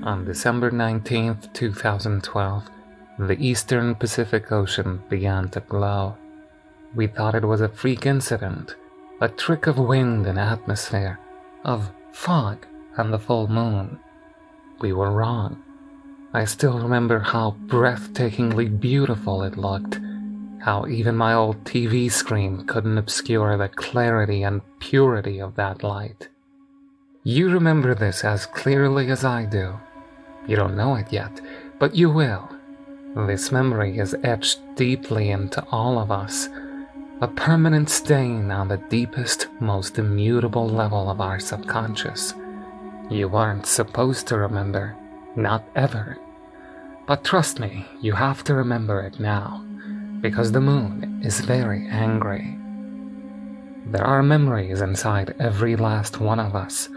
On December 19th, 2012, the eastern Pacific Ocean began to glow. We thought it was a freak incident, a trick of wind and atmosphere, of fog and the full moon. We were wrong. I still remember how breathtakingly beautiful it looked, how even my old TV screen couldn't obscure the clarity and purity of that light. You remember this as clearly as I do. You don't know it yet, but you will. This memory is etched deeply into all of us, a permanent stain on the deepest, most immutable level of our subconscious. You weren't supposed to remember, not ever. But trust me, you have to remember it now, because the moon is very angry. There are memories inside every last one of us.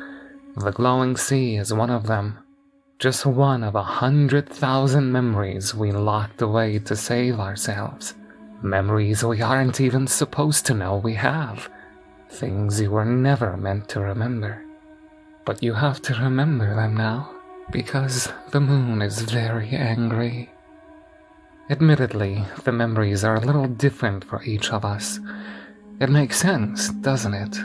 The glowing sea is one of them. Just one of 100,000 memories we locked away to save ourselves. Memories we aren't even supposed to know we have. Things you were never meant to remember. But you have to remember them now, because the moon is very angry. Admittedly, the memories are a little different for each of us. It makes sense, doesn't it?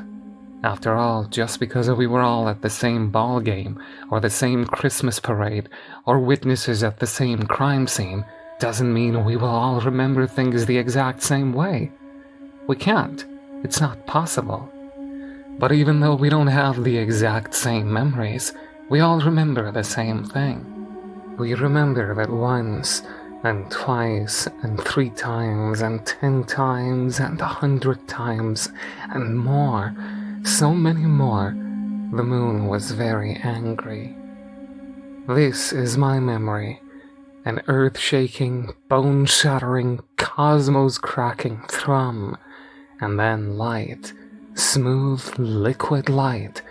After all, just because we were all at the same ball game, or the same Christmas parade, or witnesses at the same crime scene, doesn't mean we will all remember things the exact same way. We can't. It's not possible. But even though we don't have the exact same memories, we all remember the same thing. We remember that once, and twice, and 3 times, and 10 times, and 100 times, and more, so many more, the moon was very angry. This is my memory, an earth-shaking, bone-shattering, cosmos-cracking thrum, and then light, smooth, liquid light,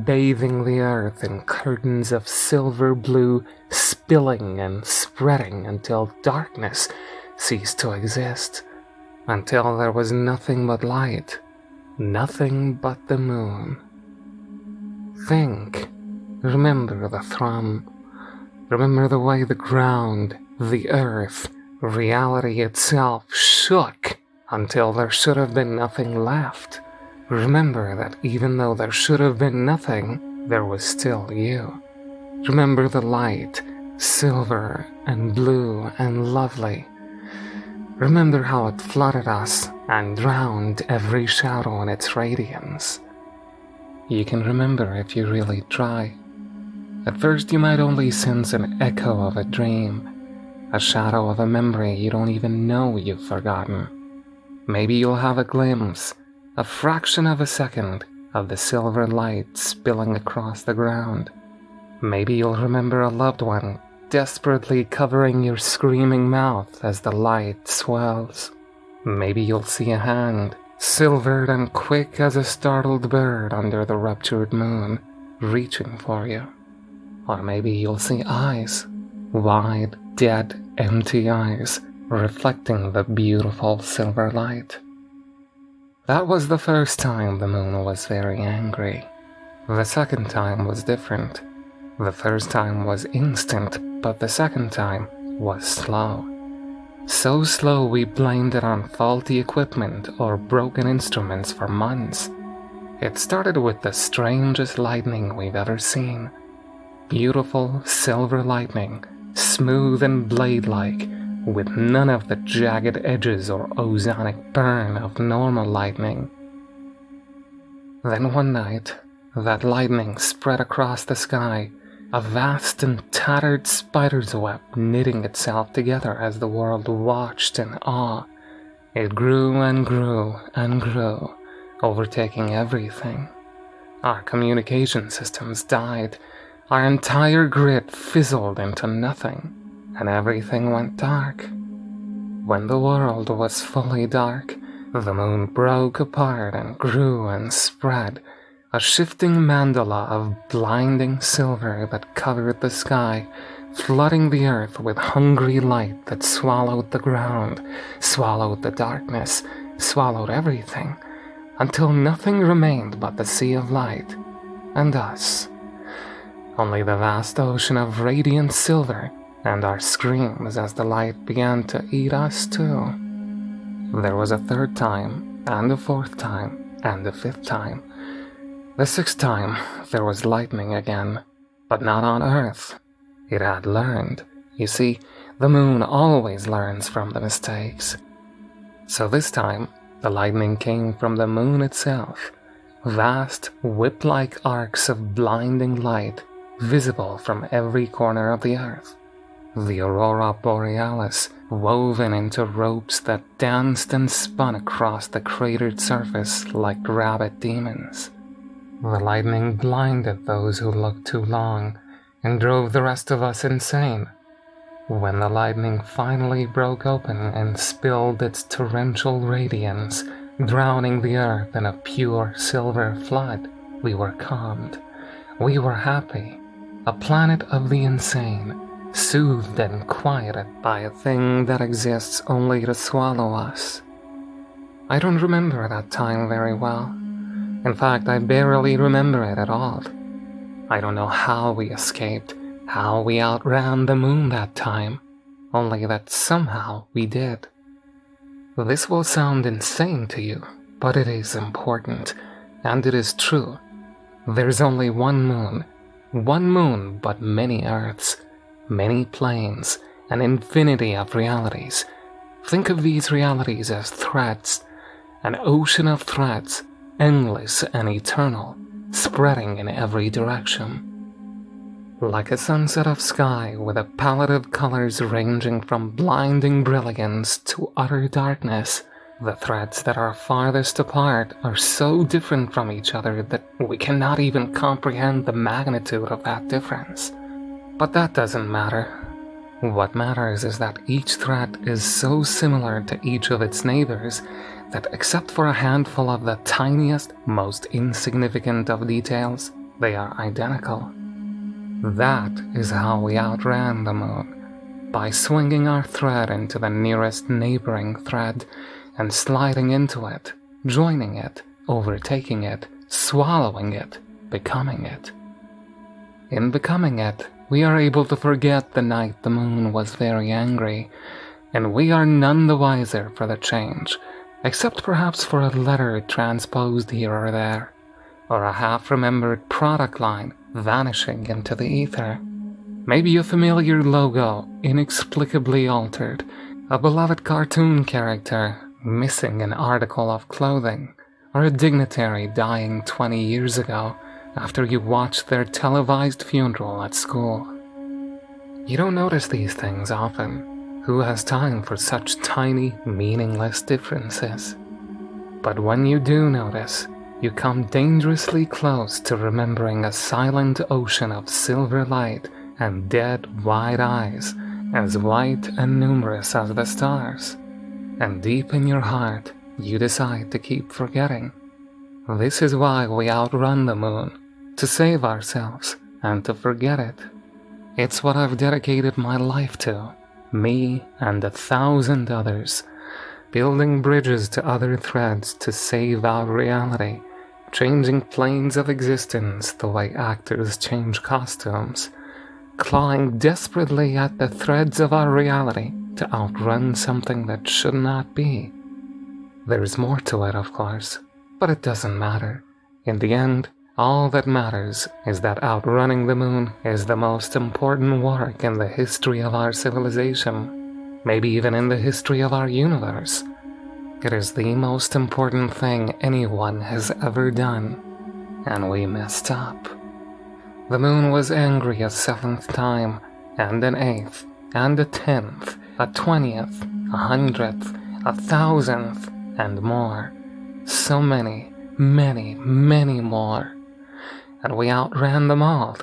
bathing the earth in curtains of silver blue, spilling and spreading until darkness ceased to exist, until there was nothing but light, nothing but the moon. Think, remember the thrum, remember the way the ground, the earth, reality itself shook until there should have been nothing left. Remember that even though there should have been nothing, there was still you. Remember the light, silver and blue and lovely. Remember how it flooded us and drowned every shadow in its radiance. You can remember if you really try. At first you might only sense an echo of a dream, a shadow of a memory you don't even know you've forgotten. Maybe you'll have a glimpse, a fraction of a second, of the silver light spilling across the ground. Maybe you'll remember a loved one desperately covering your screaming mouth as the light swells. Maybe you'll see a hand, silvered and quick as a startled bird under the ruptured moon, reaching for you. Or maybe you'll see eyes, wide, dead, empty eyes, reflecting the beautiful silver light. That was the first time the moon was very angry. The second time was different. The first time was instant, but the second time was slow. So slow we blamed it on faulty equipment or broken instruments for months. It started with the strangest lightning we've ever seen. Beautiful silver lightning, smooth and blade-like, with none of the jagged edges or ozonic burn of normal lightning. Then one night, that lightning spread across the sky, a vast and tattered spider's web knitting itself together as the world watched in awe. It grew and grew and grew, overtaking everything. Our communication systems died, our entire grid fizzled into nothing, and everything went dark. When the world was fully dark, the moon broke apart and grew and spread, a shifting mandala of blinding silver that covered the sky, flooding the earth with hungry light that swallowed the ground, swallowed the darkness, swallowed everything, until nothing remained but the sea of light, and us. only the vast ocean of radiant silver and our screams as the light began to eat us too. There was a third time, and a fourth time, and a fifth time. The sixth time, there was lightning again, but not on Earth. It had learned. You see, the moon always learns from the mistakes. So this time, the lightning came from the moon itself, vast, whip-like arcs of blinding light, visible from every corner of the Earth. The aurora borealis, woven into ropes that danced and spun across the cratered surface like rabbit demons. The lightning blinded those who looked too long and drove the rest of us insane. When the lightning finally broke open and spilled its torrential radiance, drowning the earth in a pure silver flood, we were calmed. We were happy. A planet of the insane, soothed and quieted by a thing that exists only to swallow us. I don't remember that time very well. In fact, I barely remember it at all. I don't know how we escaped, how we outran the moon that time, only that somehow we did. This will sound insane to you, but it is important, and it is true. There's only one moon but many Earths, many planes, an infinity of realities. Think of these realities as threads, an ocean of threads, endless and eternal, spreading in every direction. Like a sunset of sky with a palette of colors ranging from blinding brilliance to utter darkness, the threads that are farthest apart are so different from each other that we cannot even comprehend the magnitude of that difference. But that doesn't matter. What matters is that each thread is so similar to each of its neighbors that except for a handful of the tiniest, most insignificant of details, they are identical. That is how we outran the moon, by swinging our thread into the nearest neighboring thread and sliding into it, joining it, overtaking it, swallowing it, becoming it. In becoming it, we are able to forget the night the moon was very angry, and we are none the wiser for the change, except perhaps for a letter transposed here or there, or a half-remembered product line vanishing into the ether. Maybe a familiar logo inexplicably altered, a beloved cartoon character missing an article of clothing, or a dignitary dying 20 years ago after you watched their televised funeral at school. You don't notice these things often. Who has time for such tiny, meaningless differences? But when you do notice, you come dangerously close to remembering a silent ocean of silver light and dead, wide eyes, as white and numerous as the stars. And deep in your heart, you decide to keep forgetting. This is why we outrun the moon, to save ourselves and to forget it. It's what I've dedicated my life to, me and 1,000 others, building bridges to other threads to save our reality, changing planes of existence the way actors change costumes, clawing desperately at the threads of our reality to outrun something that should not be. There's more to it, of course, but it doesn't matter. In the end, all that matters is that outrunning the moon is the most important work in the history of our civilization, maybe even in the history of our universe. It is the most important thing anyone has ever done, and we messed up. The moon was angry a 7th time, and an 8th, and a 10th, a 20th, a 100th, a 1000th, and more. So many, many, many more. And we outran them all.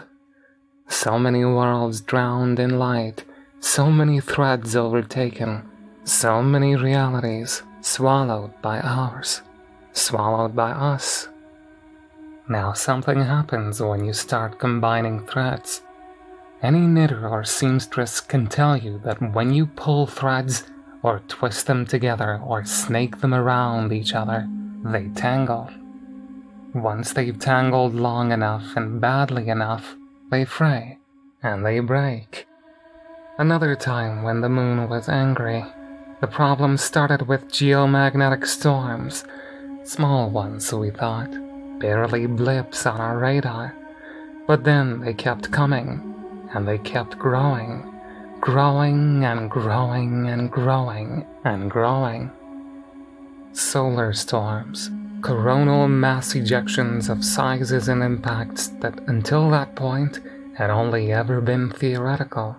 So many worlds drowned in light, so many threads overtaken, so many realities swallowed by ours, swallowed by us. Now something happens when you start combining threads. Any knitter or seamstress can tell you that when you pull threads, or twist them together, or snake them around each other, they tangle. Once they've tangled long enough and badly enough, they fray, and they break. Another time when the moon was angry, the problem started with geomagnetic storms, small ones we thought, barely blips on our radar. But then they kept coming, and they kept growing, growing and growing and growing and growing. Solar storms, coronal mass ejections of sizes and impacts that until that point had only ever been theoretical.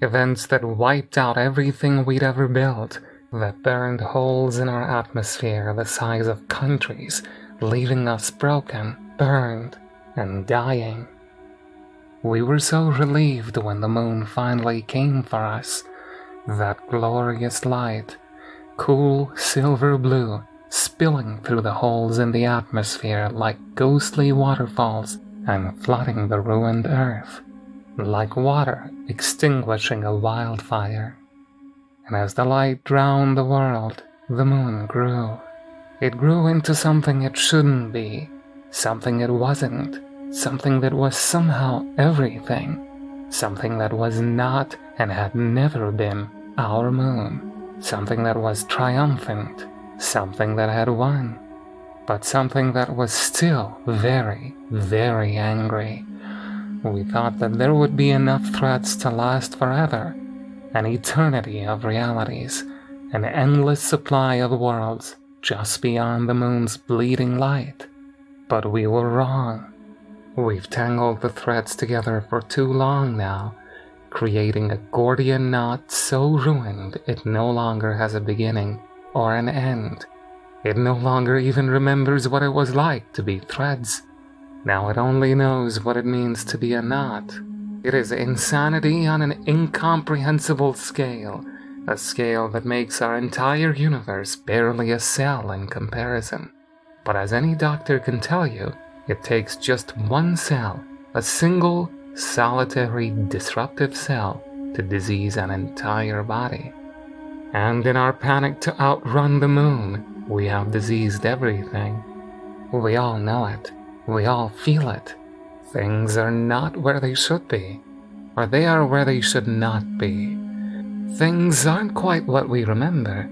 Events that wiped out everything we'd ever built, that burned holes in our atmosphere the size of countries, leaving us broken, burned, and dying. We were so relieved when the moon finally came for us. That glorious light, cool silver blue, spilling through the holes in the atmosphere like ghostly waterfalls and flooding the ruined earth, like water extinguishing a wildfire. And as the light drowned the world, the moon grew. It grew into something it shouldn't be, something it wasn't, something that was somehow everything, something that was not and had never been our moon, something that was triumphant, something that had won, but something that was still very, very angry. We thought that there would be enough threats to last forever, an eternity of realities, an endless supply of worlds just beyond the moon's bleeding light. But we were wrong. We've tangled the threads together for too long now, creating a Gordian knot so ruined it no longer has a beginning or an end. It no longer even remembers what it was like to be threads. Now it only knows what it means to be a knot. It is insanity on an incomprehensible scale, a scale that makes our entire universe barely a cell in comparison. But as any doctor can tell you, it takes just one cell, a single, solitary, disruptive cell, to disease an entire body. And in our panic to outrun the moon, we have diseased everything. We all know it. We all feel it. Things are not where they should be, or they are where they should not be. Things aren't quite what we remember.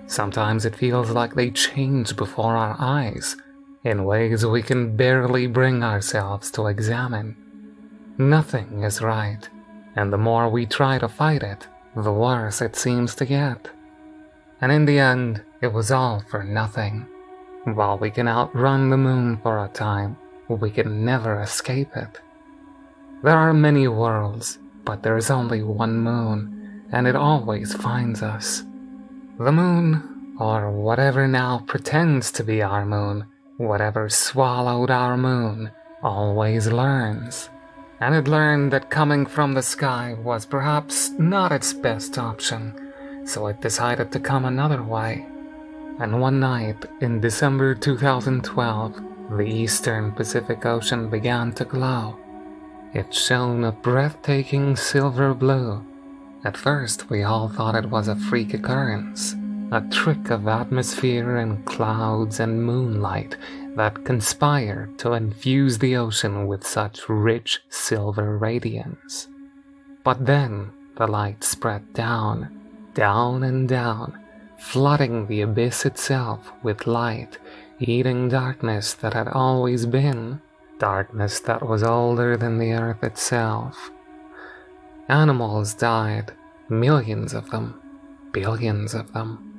Sometimes it feels like they change before our eyes, in ways we can barely bring ourselves to examine. Nothing is right, and the more we try to fight it, the worse it seems to get. And in the end, it was all for nothing. While we can outrun the moon for a time, we can never escape it. There are many worlds, but there's only one moon, and it always finds us. The moon, or whatever now pretends to be our moon, whatever swallowed our moon, always learns. And it learned that coming from the sky was perhaps not its best option, so it decided to come another way. And one night in December 2012, the eastern Pacific Ocean began to glow. It shone a breathtaking silver blue. At first, we all thought it was a freak occurrence, a trick of atmosphere and clouds and moonlight that conspired to infuse the ocean with such rich silver radiance. But then the light spread down, down and down, flooding the abyss itself with light, eating darkness that had always been, darkness that was older than the earth itself. Animals died, millions of them, billions of them.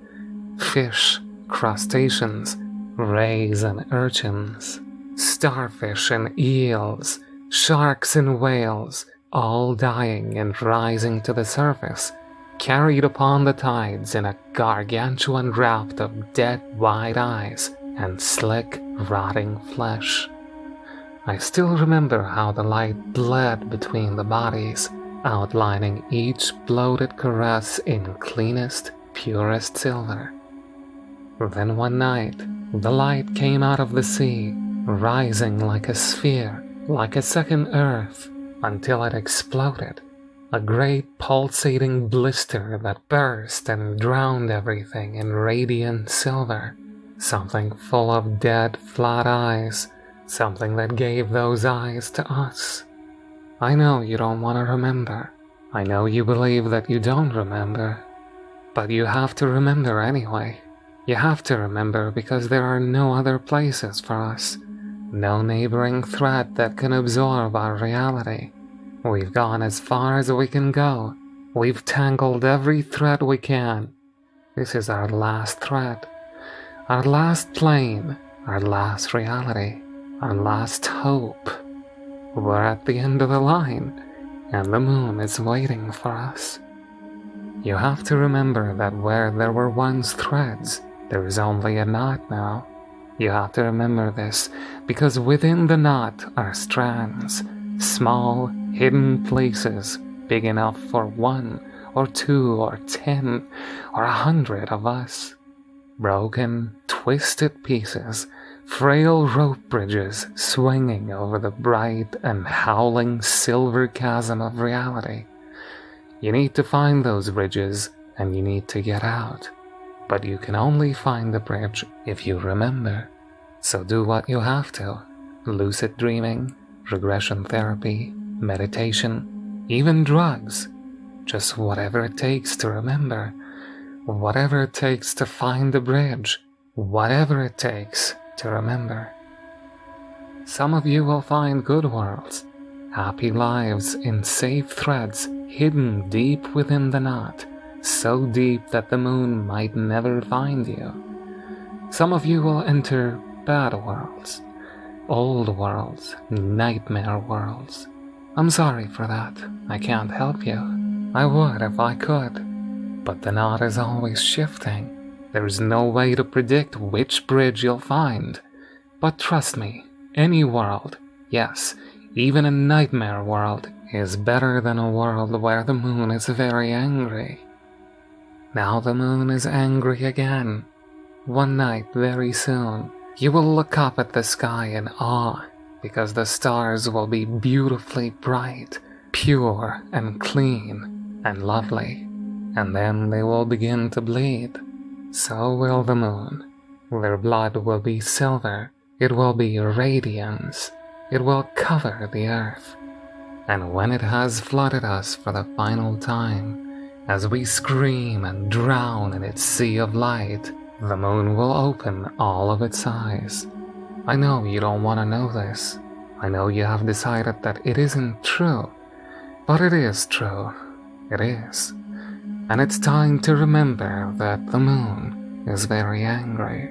Fish, crustaceans, rays and urchins, starfish and eels, sharks and whales, all dying and rising to the surface, carried upon the tides in a gargantuan raft of dead wide eyes and slick, rotting flesh. I still remember how the light bled between the bodies, outlining each bloated caress in cleanest, purest silver. Then one night, the light came out of the sea, rising like a sphere, like a second Earth, until it exploded. A great pulsating blister that burst and drowned everything in radiant silver. Something full of dead, flat eyes. Something that gave those eyes to us. I know you don't want to remember. I know you believe that you don't remember. But you have to remember anyway. You have to remember because there are no other places for us. No neighboring threat that can absorb our reality. We've gone as far as we can go. We've tangled every thread we can. This is our last thread. Our last plane. Our last reality. Our last hope. We're at the end of the line, and the moon is waiting for us. You have to remember that where there were once threads, there is only a knot now. You have to remember this, because within the knot are strands, small, hidden places, big enough for 1 or 2 or 10 or 100 of us. Broken, twisted pieces, frail rope bridges swinging over the bright and howling silver chasm of reality. You need to find those bridges, and you need to get out. But you can only find the bridge if you remember. So do what you have to. Lucid dreaming, regression therapy, meditation, even drugs. Just whatever it takes to remember. Whatever it takes to find the bridge. Whatever it takes to remember. Some of you will find good worlds, happy lives in safe threads hidden deep within the knot, so deep that the moon might never find you. Some of you will enter bad worlds, old worlds, nightmare worlds. I'm sorry for that. I can't help you. I would if I could. But the knot is always shifting. There's no way to predict which bridge you'll find. But trust me, any world, yes, even a nightmare world, is better than a world where the moon is very angry. Now the moon is angry again. One night, very soon, you will look up at the sky in awe, because the stars will be beautifully bright, pure and clean and lovely, and then they will begin to bleed. So will the moon. Their blood will be silver. It will be radiance. It will cover the earth. And when it has flooded us for the final time, as we scream and drown in its sea of light, the moon will open all of its eyes. I know you don't want to know this. I know you have decided that it isn't true. But it is true. It is. And it's time to remember that the moon is very angry.